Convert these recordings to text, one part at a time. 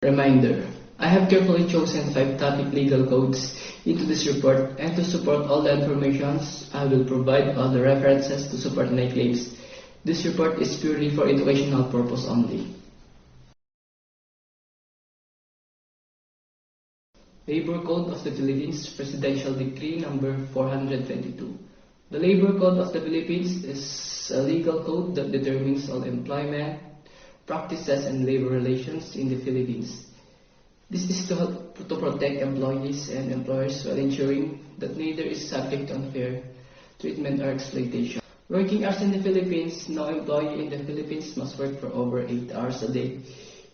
Reminder: I have carefully chosen 5 topic legal codes into this report, and to support all the information, I will provide all the references to support my claims. This report is purely for educational purpose only. Labor Code of the Philippines, Presidential Decree Number 422. The Labor Code of the Philippines is a legal code that determines all employment practices and labor relations in the Philippines. This is to protect employees and employers while ensuring that neither is subject to unfair treatment or exploitation. Working hours in the Philippines: no employee in the Philippines must work for over 8 hours a day.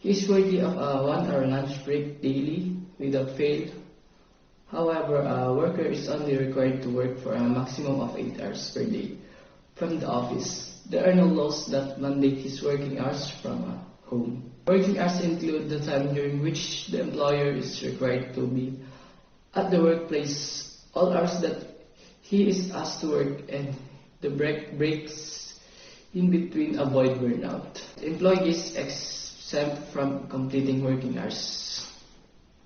He is worthy of a 1-hour lunch break daily without fail. However, a worker is only required to work for a maximum of 8 hours per day from the office. There are no laws that mandate his working hours from home. Working hours include the time during which the employer is required to be at the workplace, all hours that he is asked to work, and the breaks in between avoid burnout. The employee is exempt from completing working hours.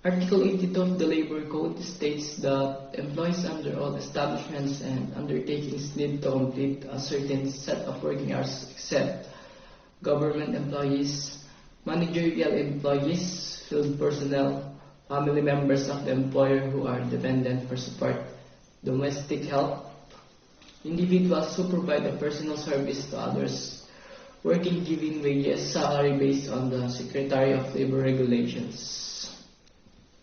Article 82 of the Labor Code states that employees under all establishments and undertakings need to complete a certain set of working hours except government employees, managerial employees, field personnel, family members of the employer who are dependent for support, domestic help, individuals who provide a personal service to others, working giving wages salary based on the Secretary of Labor Regulations.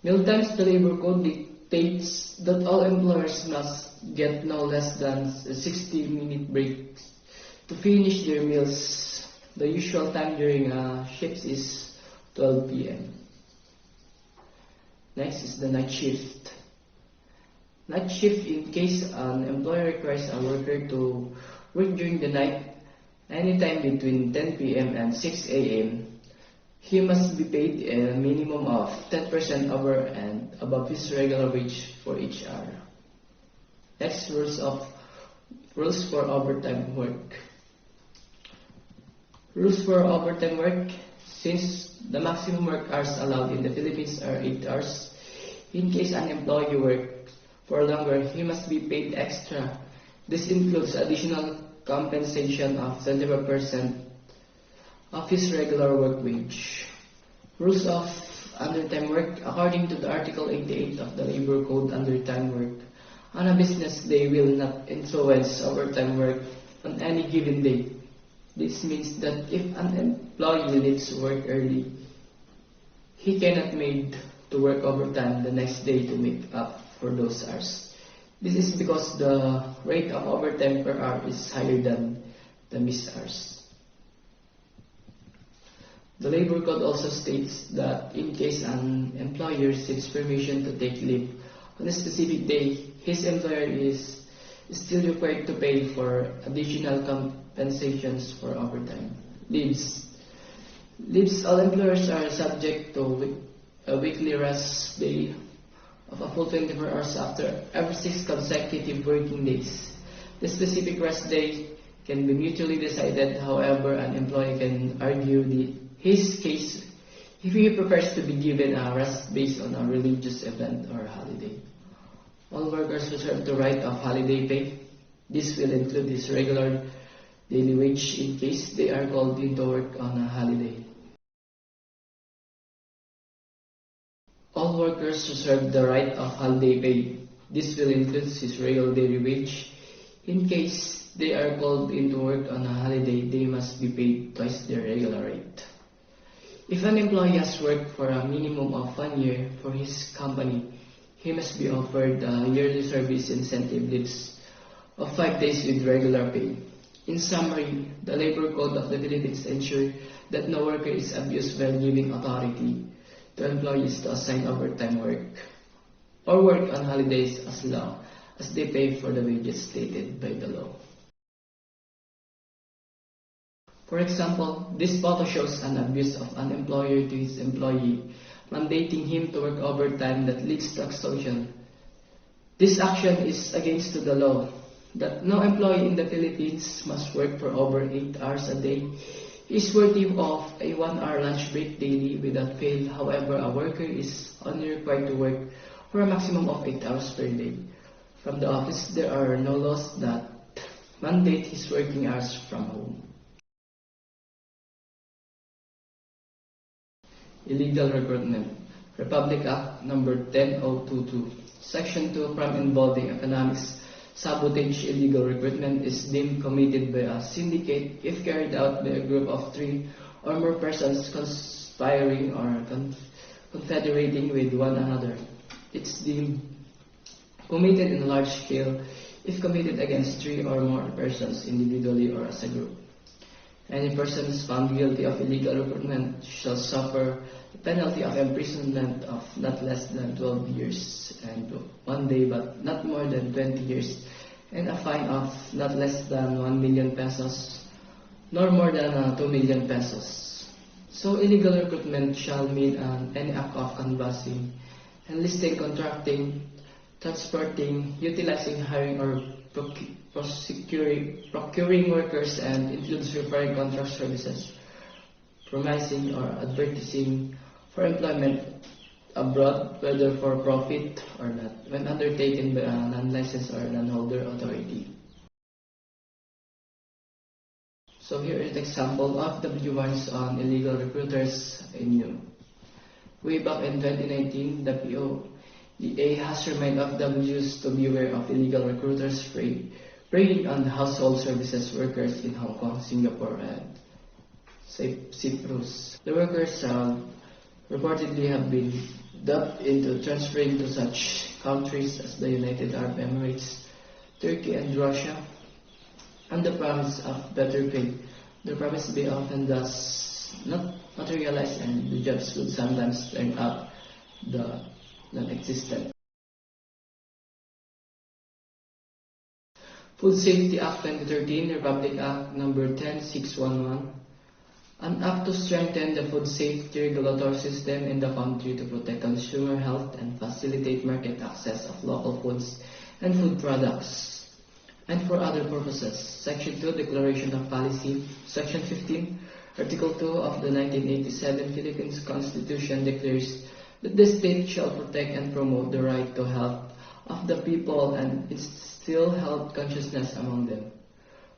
Mealtimes: the Labor Code dictates that all employers must get no less than a 60-minute break to finish their meals. The usual time during shifts is 12 p.m. Next is the night shift. Night shift: in case an employer requires a worker to work during the night, anytime between 10 p.m. and 6 a.m., he must be paid a minimum of 10% over and above his regular wage for each hour. Next, rules for overtime work. Rules for overtime work: since the maximum work hours allowed in the Philippines are 8 hours, in case an employee works for longer, he must be paid extra. This includes additional compensation of 25% of his regular work wage. Rules of undertime work: according to the Article 88 of the Labor Code, undertime work on a business day will not influence overtime work on any given day. This means that if an employee leaves work early, he cannot made to work overtime the next day to make up for those hours. This is because the rate of overtime per hour is higher than the missed hours. The Labor Code also states that in case an employer receives permission to take leave on a specific day, his employer is still required to pay for additional compensations for overtime. Leaves: all employers are subject to a weekly rest day of a full 24 hours after every 6 consecutive working days. The specific rest day can be mutually decided. However, an employee can argue his case if he prefers to be given a rest based on a religious event or holiday. All workers reserve the right of holiday pay. This will include his regular daily wage in case they are called into work on a holiday. All workers reserve the right of holiday pay. This will include his regular daily wage. In case they are called into work on a holiday, they must be paid twice their regular rate. If an employee has worked for a minimum of 1 year for his company, he must be offered yearly service incentive leaves of 5 days with regular pay. In summary, the Labor Code of the Philippines ensures that no worker is abused while giving authority to employees to assign overtime work or work on holidays as long as they pay for the wages stated by the law. For example, this photo shows an abuse of an employer to his employee, mandating him to work overtime that leads to extortion. This action is against the law that no employee in the Philippines must work for over 8 hours a day He is worthy of a 1-hour lunch break daily without fail. However, a worker is only required to work for a maximum of 8 hours per day. From the office, there are no laws that mandate his working hours from home. Illegal recruitment. Republic Act Number 10022, Section 2, crime involving economics sabotage. Illegal recruitment is deemed committed by a syndicate if carried out by a group of 3 or more persons conspiring or confederating with one another. It's deemed committed in a large scale if committed against 3 or more persons individually or as a group. Any person is found guilty of illegal recruitment shall suffer the penalty of imprisonment of not less than 12 years and 1 day, but not more than 20 years, and a fine of not less than 1 million pesos, nor more than 2 million pesos. So illegal recruitment shall mean any act of canvassing, enlisting, contracting, transporting, utilizing, hiring, or procuring workers, and includes referring contract services, promising or advertising for employment abroad, whether for profit or not, when undertaken by a non-licensed or non-holder authority. So here is an example of W1s on illegal recruiters in you. Way back in 2019, the POEA has reminded Ws to beware of illegal recruiters preying on household services workers in Hong Kong, Singapore, and Cyprus. The workers reportedly have been dubbed into transferring to such countries as the United Arab Emirates, Turkey, and Russia, on the promise of better pay. The promise may often does not materialize, and the jobs would sometimes turn out non-existent. Food Safety Act 2013, Republic Act Number 10611, an act to strengthen the food safety regulatory system in the country to protect consumer health and facilitate market access of local foods and food products, and for other purposes. Section 2, Declaration of Policy. Section 15, Article 2 of the 1987 Philippines Constitution declares that the state shall protect and promote the right to health of the people and instill health consciousness among them.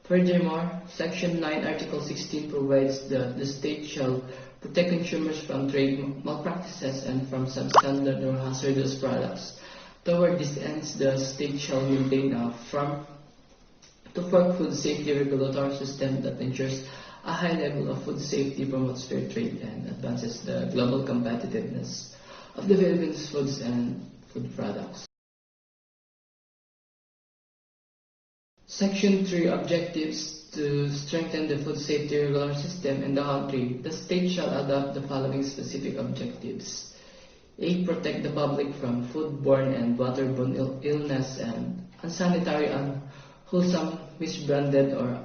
Furthermore, Section 9, Article 16 provides that the state shall protect consumers from trade malpractices and from substandard or hazardous products. Toward this ends, the state shall maintain a farm-to-fork food safety regulatory system that ensures a high level of food safety, promotes fair trade, and advances the global competitiveness of the Philippines foods and food products. Section 3, Objectives to strengthen the food safety regulatory system in the country. The state shall adopt the following specific objectives. A. Protect the public from foodborne and waterborne illness and unsanitary, unwholesome, misbranded, or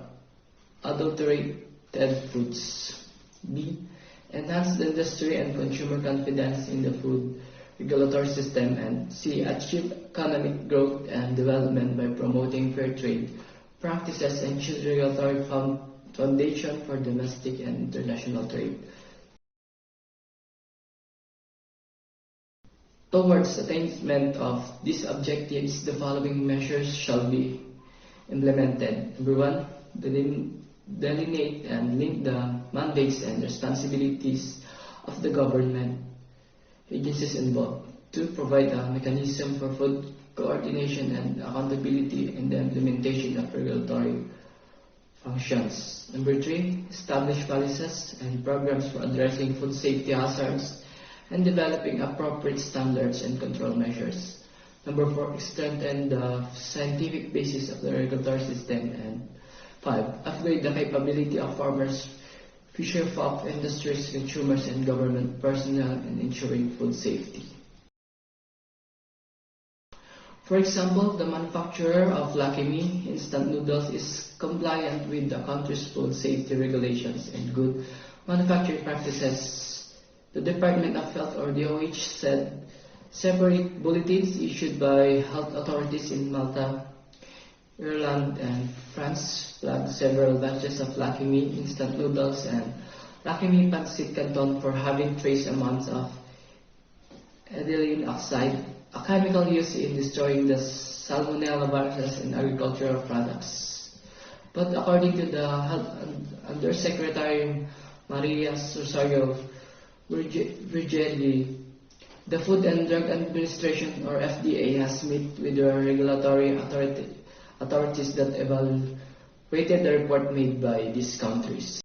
adulterated foods. B. Enhance the industry and consumer confidence in the food regulatory system. And C. Achieve economic growth and development by promoting fair trade practices and choose regulatory foundation for domestic and international trade. Towards attainment of these objectives, the following measures shall be implemented. Number 1, delineate and link the mandates and responsibilities of the government agencies involved. 2, provide a mechanism for food coordination and accountability in the implementation of regulatory functions. Number 3, establish policies and programs for addressing food safety hazards and developing appropriate standards and control measures. Number 4, strengthen the scientific basis of the regulatory system. And 5, upgrade the capability of farmers, fisher folk, industries, consumers, and government personnel in ensuring food safety. For example, the manufacturer of Lucky Me instant noodles is compliant with the country's food safety regulations and good manufacturing practices. The Department of Health, or DOH, said separate bulletins issued by health authorities in Malta Ireland, and France flagged several batches of Lucky Me instant noodles and Lucky Me pancit canton for having trace amounts of ethylene oxide, a chemical used in destroying the salmonella viruses in agricultural products. But according to the Health Undersecretary Maria Rosario Virgili, the Food and Drug Administration, or FDA, has met with the regulatory authorities that evaluated the report made by these countries.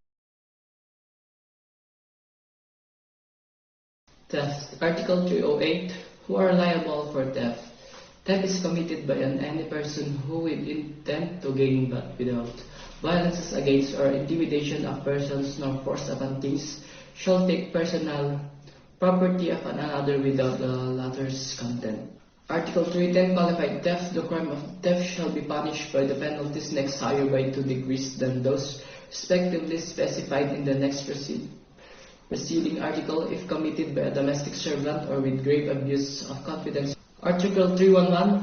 Theft. Article 308. Who are liable for theft? Theft is committed by any person who with intent to gain but without violence against or intimidation of persons nor force upon things shall take personal property of another without the latter's consent. Article 310. Qualified theft. The crime of theft shall be punished by the penalties next higher by 2 degrees than those respectively specified in the next preceding article if committed by a domestic servant or with grave abuse of confidence. Article 311.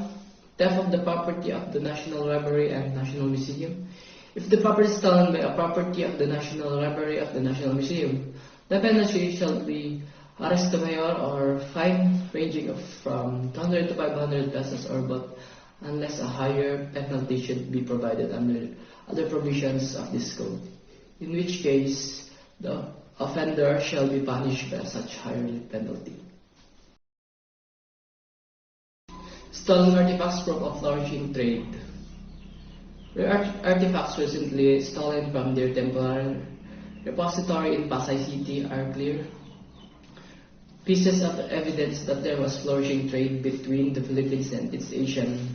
Theft of the property of the National Library and National Museum. If the property is stolen by a property of the National Library of the National Museum, the penalty shall be arresto mayor or fine ranging from 200 to 500 pesos or both, unless a higher penalty should be provided under other provisions of this code, in which case the offender shall be punished by such higher penalty. Stolen artifacts proof of flourishing trade. Rare artifacts recently stolen from their temporary repository in Pasay City are clear pieces of evidence that there was flourishing trade between the Philippines and its Asian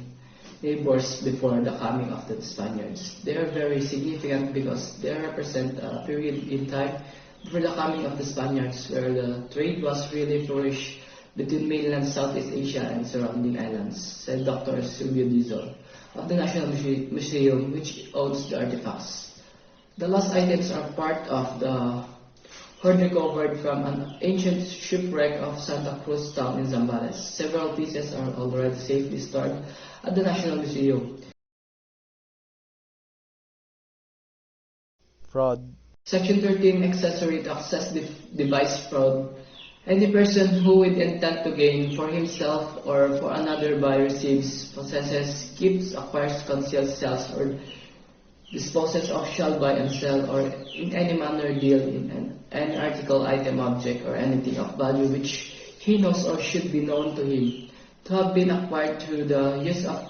neighbors before the coming of the Spaniards. They are very significant because they represent a period in time before the coming of the Spaniards where the trade was really flourished between mainland Southeast Asia and surrounding islands, said Dr. Silvio Dizol of the National Museum, which owns the artifacts. The lost items are part of the hoard recovered from an ancient shipwreck of Santa Cruz town in Zambales. Several pieces are already safely stored at the National Museum. Fraud. Section 13. Accessory to access device fraud. Any person who with intent to gain for himself or for another by receives, possesses, keeps, acquires, conceals, sells, or disposes of, shall buy and sell, or in any manner deal in any article, item, object, or anything of value which he knows or should be known to him to have been acquired through the use of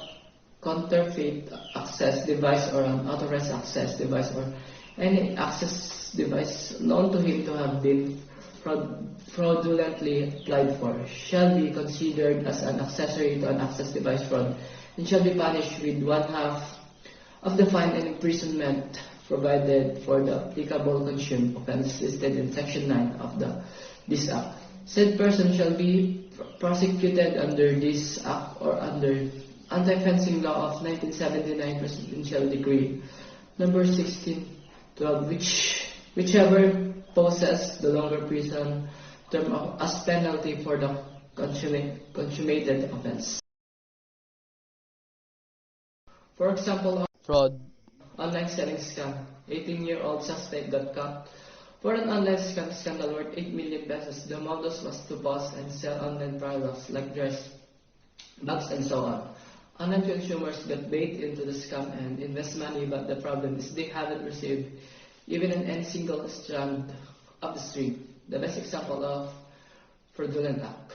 counterfeit access device or unauthorized access device or any access device known to him to have been fraudulently applied for, shall be considered as an accessory to an access device fraud and shall be punished with 1/2 of the fine and imprisonment provided for the applicable consumed offense listed in Section 9 of this Act. Said person shall be prosecuted under this Act or under Anti-Fencing Law of 1979 Presidential Decree number 1612, whichever poses the longer prison term as penalty for the consummated offense. For example, Fraud. online selling scam. 18-year-old suspect got caught for an online scandal worth 8 million pesos. The modus was to post and sell online products like dress, bags, and so on. Online consumers got bait into the scam and invest money, but the problem is they haven't received even any single strand of the string. The best example of fraudulent act.